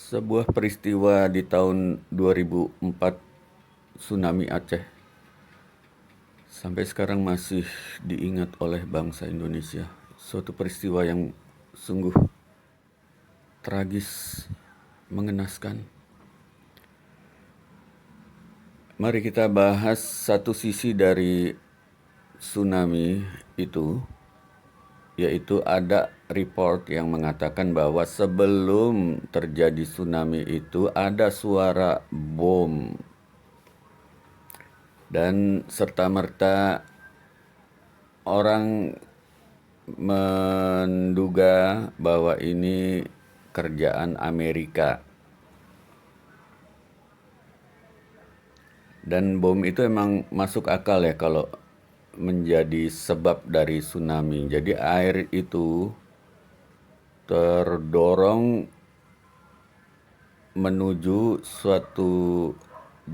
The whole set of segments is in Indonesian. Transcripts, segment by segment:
Sebuah peristiwa di tahun 2004, tsunami Aceh, sampai sekarang masih diingat oleh bangsa Indonesia. Suatu peristiwa yang sungguh tragis, mengenaskan. Mari kita bahas satu sisi dari tsunami itu, yaitu ada report yang mengatakan bahwa sebelum terjadi tsunami itu ada suara bom dan serta-merta orang menduga bahwa ini kerjaan Amerika. Dan bom itu emang masuk akal ya kalau menjadi sebab dari tsunami. Jadi air itu terdorong menuju suatu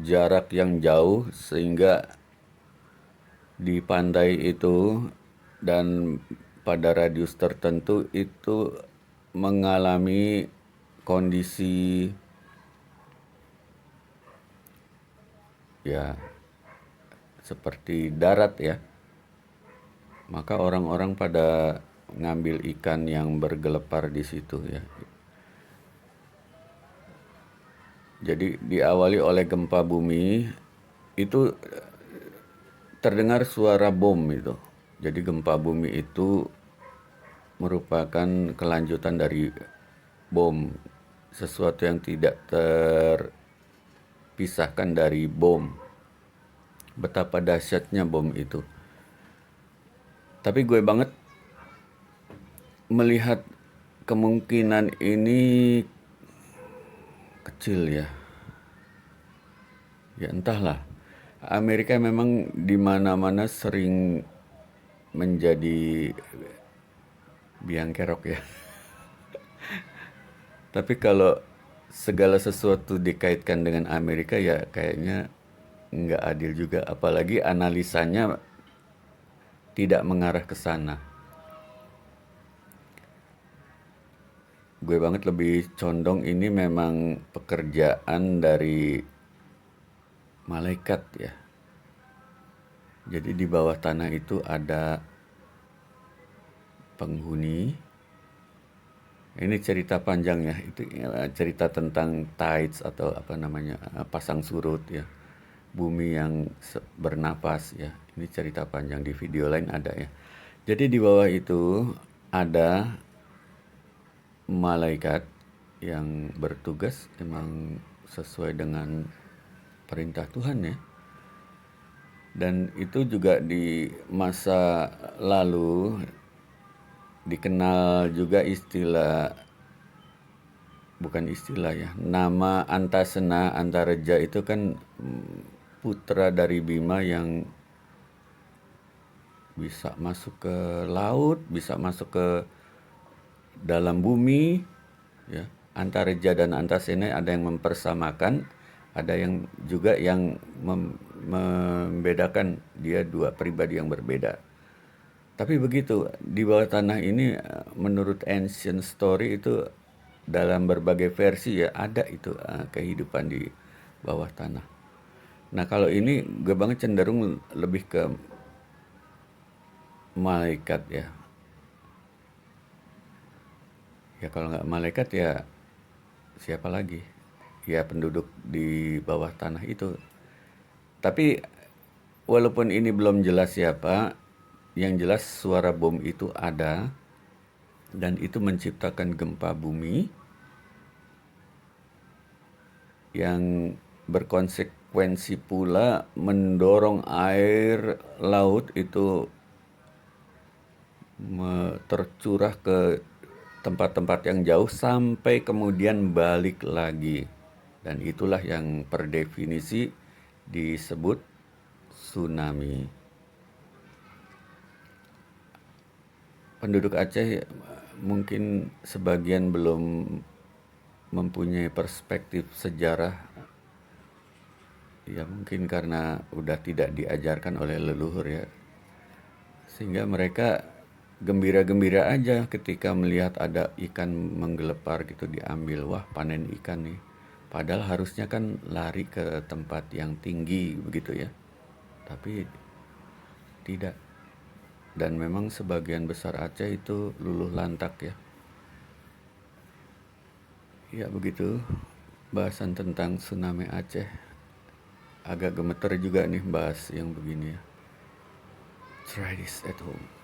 jarak yang jauh sehingga di pantai itu dan pada radius tertentu itu mengalami kondisi ya seperti darat ya. Maka orang-orang pada ngambil ikan yang bergelepar di situ ya. Jadi diawali oleh gempa bumi itu terdengar suara bom itu. Jadi gempa bumi itu merupakan kelanjutan dari bom, sesuatu yang tidak terpisahkan dari bom. Betapa dahsyatnya bom itu. Tapi gue banget melihat kemungkinan ini kecil ya. Ya entahlah. Amerika memang di mana-mana sering menjadi biang kerok ya. Tapi kalau segala sesuatu dikaitkan dengan Amerika ya kayaknya nggak adil juga. Apalagi analisanya tidak mengarah ke sana. Gue banget lebih condong ini memang pekerjaan dari malaikat ya. Jadi di bawah tanah itu ada penghuni. Ini cerita panjang ya, itu cerita tentang tides atau apa namanya, pasang surut ya. Bumi yang bernapas ya. Ini cerita panjang, di video lain ada ya. Jadi di bawah itu ada malaikat yang bertugas emang sesuai dengan perintah Tuhan ya. Dan itu juga di masa lalu dikenal juga istilah, bukan istilah ya, nama Antasena Antareja itu kan putra dari Bima yang bisa masuk ke laut, bisa masuk ke dalam bumi ya. Antareja dan Antasena ada yang mempersamakan, ada yang juga yang membedakan, dia dua pribadi yang berbeda. Tapi begitu, di bawah tanah ini menurut ancient story itu dalam berbagai versi ya ada itu kehidupan di bawah tanah. Nah kalau ini gue banget cenderung lebih ke malaikat ya. Ya kalau nggak malaikat ya siapa lagi? Ya penduduk di bawah tanah itu. Tapi walaupun ini belum jelas siapa, yang jelas suara bom itu ada dan itu menciptakan gempa bumi yang berkonsekuensi pula mendorong air laut itu tercurah ke tempat-tempat yang jauh sampai kemudian balik lagi. Dan itulah yang per definisi disebut tsunami. Penduduk Aceh mungkin sebagian belum mempunyai perspektif sejarah. Ya mungkin karena udah tidak diajarkan oleh leluhur ya. Sehingga mereka gembira-gembira aja ketika melihat ada ikan menggelepar gitu diambil. Wah, panen ikan nih. Padahal harusnya kan lari ke tempat yang tinggi begitu ya. Tapi tidak. Dan memang sebagian besar Aceh itu luluh lantak ya. Ya begitu bahasan tentang tsunami Aceh. Agak gemeter juga nih bahas yang begini ya. Try this at home.